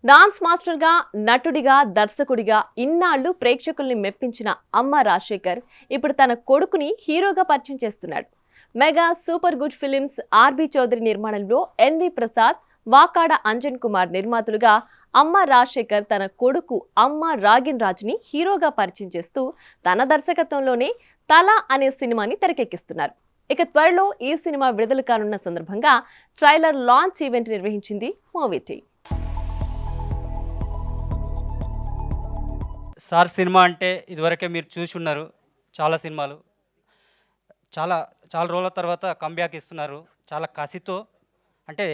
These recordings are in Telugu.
డాన్స్ మాస్టర్గా, నటుడిగా, దర్శకుడిగా ఇన్నాళ్లు ప్రేక్షకుల్ని మెప్పించిన అమ్మ రాజశేఖర్ ఇప్పుడు తన కొడుకుని హీరోగా పరిచయం చేస్తున్నాడు. Mega Super Good Films RB Chowdary నిర్మాణంలో ఎన్వి ప్రసాద్, వాకాడ అంజన్ కుమార్ నిర్మాతలుగా అమ్మ రాజశేఖర్ తన కొడుకు అమ్మ రాగిన్ రాజ్ని హీరోగా పరిచయం చేస్తూ తన దర్శకత్వంలోనే తల అనే సినిమాని తెరకెక్కిస్తున్నారు. ఇక త్వరలో ఈ సినిమా విడుదల కానున్న సందర్భంగా ట్రైలర్ లాంచ్ ఈవెంట్ నిర్వహించింది మూవీ టీం. సార్ సినిమా అంటే ఇదివరకే మీరు చూసి ఉన్నారు. చాలా సినిమాలు చాలా చాలా రోజుల తర్వాత కంబ్యాక్ ఇస్తున్నారు. చాలా కసితో, అంటే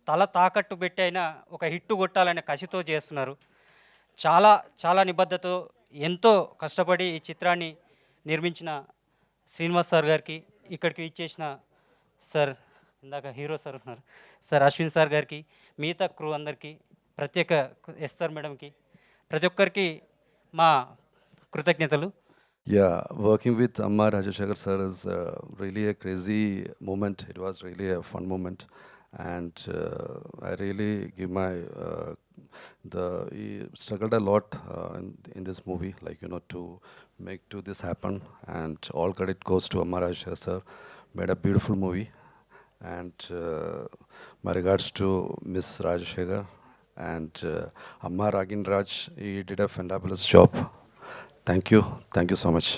తల తాకట్టు పెట్టి అయినా ఒక హిట్టు కొట్టాలనే కసితో చేస్తున్నారు. చాలా చాలా నిబద్ధతతో ఎంతో కష్టపడి ఈ చిత్రాన్ని నిర్మించిన శ్రీనివాస్ సార్ గారికి, ఇక్కడికి ఇచ్చేసిన సార్, ఇందాక హీరో సార్ ఉన్నారు సార్, అశ్విన్ సార్ గారికి, మిగతా క్రూ అందరికీ, ప్రత్యేక ఎస్తారు మేడంకి, ప్రతి ఒక్కరికి మా కృతజ్ఞతలు. Yeah, working with Amma Rajashekhar sir is really a crazy moment. It was really a fun moment, and I really give my he struggled a lot in this movie, like to make this happen. And all credit goes to Amma Rajashekhar sir. Made a beautiful movie, and my regards to Miss Rajashekhar and Amma Ragin Raj. He did a fabulous job. Thank you so much.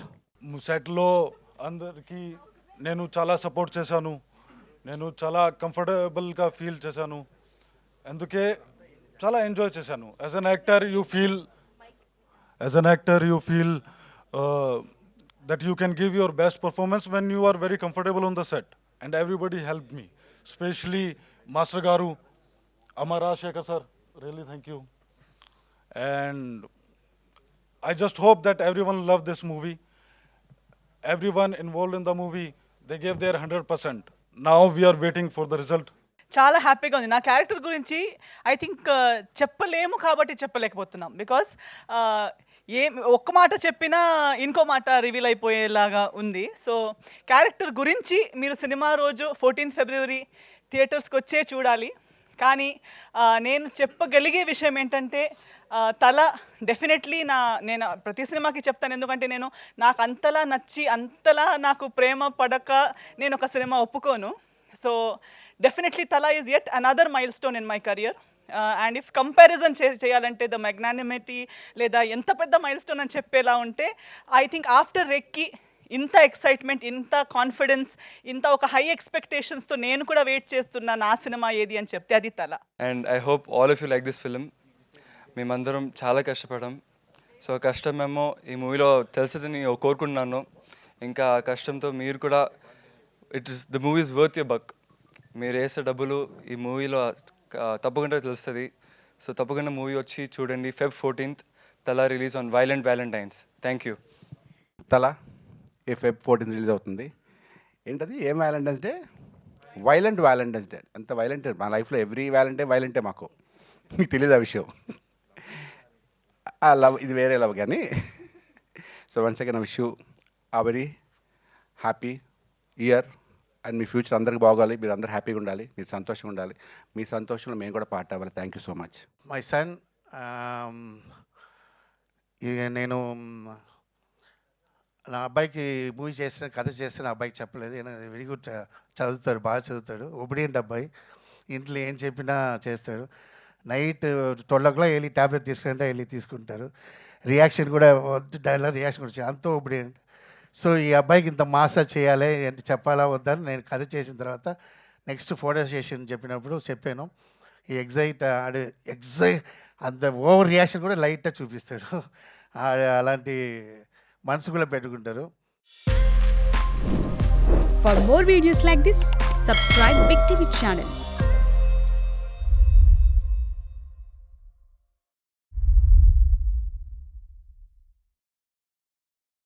సెట్లో అందరికీ నేను చాలా సపోర్ట్ చేశాను. నేను చాలా కంఫర్టబుల్గా ఫీల్ చేశాను. అందుకే చాలా ఎంజాయ్ చేశాను. As an actor you feel that you can give your best performance when you are very comfortable on the set. And everybody help me, specially master garu, Amma Rajasekhar sir, really thank you. And I just hope that everyone loved this movie. Everyone involved in the movie, they gave their 100%. Now we are waiting for the result. చాలా హ్యాపీగా ఉంది. నా క్యారెక్టర్ గురించి ఐ థింక్ చెప్పలేము కాబట్టి చెప్పలేకపోతున్నాం. బికాస్ ఒక్క మాట చెప్పినా ఇంకో మాట రివీల్ అయిపోయేలాగా ఉంది. సో క్యారెక్టర్ గురించి మీరు సినిమా రోజు 14 ఫిబ్రవరి థియేటర్స్కి వచ్చే చూడాలి. కానీ నేను చెప్పగలిగే విషయం ఏంటంటే, తల డెఫినెట్లీ నేను ప్రతి సినిమాకి చెప్తాను, ఎందుకంటే నాకు అంతలా నచ్చి అంతలా నాకు ప్రేమ పడక నేను ఒక సినిమా ఒప్పుకోను. సో డెఫినెట్లీ తల is yet another mile stone in my career. And if comparison చేయాలంటే ద మ్యాగ్నానిమిటీ లేదా ఎంత పెద్ద మైల్ స్టోన్ అని చెప్పేలా ఉంటే, ఐ థింక్ ఆఫ్టర్ రెక్కి ఇంత ఎక్సైట్మెంట్, ఇంత కాన్ఫిడెన్స్, ఇంత ఒక హై ఎక్స్పెక్టేషన్స్తో నేను కూడా వెయిట్ చేస్తున్నా నా సినిమా ఏది అని చెప్తే అది తల. And I hope all of you like this film. మేమందరం చాలా కష్టపడాం. సో కష్టమేమో ఈ మూవీలో తెలిసిందని కోరుకుంటున్నాను. ఇంకా ఆ కష్టంతో మీరు కూడా the movie is worth your buck. మీరు వేసే డబ్బులు ఈ మూవీలో తప్పకుండా తెలుస్తుంది. సో తప్పకుండా మూవీ వచ్చి చూడండి. Feb 14th తల release on violent Valentine's. Thank you. తల ఈ Feb 14th రిలీజ్ అవుతుంది. ఏంటది, ఏం Valentine's day? Violent Valentine's day. అంత వైలెంట్ మా లైఫ్లో ఎవ్రీ వ్యాలంటే మాకు. మీకు తెలియదు ఆ విషయం. ఆ లవ్ ఇది వేరే లవ్ కానీ. So once again I wish you a very happy year. And మీ ఫ్యూచర్ అందరికి బాగోవాలి, మీరు అందరూ హ్యాపీగా ఉండాలి, మీరు సంతోషంగా ఉండాలి. మీ సంతోషంలో మేము కూడా పార్ట్ అవ్వాలి. Thank you so much. My son, నేను నా అబ్బాయికి మూవీ చేసిన కథ చేస్తే నా అబ్బాయికి చెప్పలేదు. వెరీ గుడ్ చదువుతాడు, బాగా చదువుతాడు, ఒబిడియంట్ అబ్బాయి. ఇంట్లో ఏం చెప్పినా చేస్తాడు. నైట్ 12 o'clock వెళ్ళి ట్యాబ్లెట్ తీసుకుంటే వెళ్ళి తీసుకుంటారు. రియాక్షన్ కూడా దానిలో రియాక్షన్ కూడా అంత ఒబిడియంట్. సో ఈ అబ్బాయికి ఇంత మాసాజ్ చేయాలి అంటే చెప్పాలా వద్దని నేను కథ చేసిన తర్వాత నెక్స్ట్ ఫోటో సెషన్ చెప్పినప్పుడు చెప్పాను. ఈ ఎగ్జైట్ అంత ఓవర్ రియాక్షన్ కూడా లైట్గా చూపిస్తాడు. అలాంటి మనసు కూడా పెట్టుకుంటారు. For more videos like this, subscribe Big TV channel.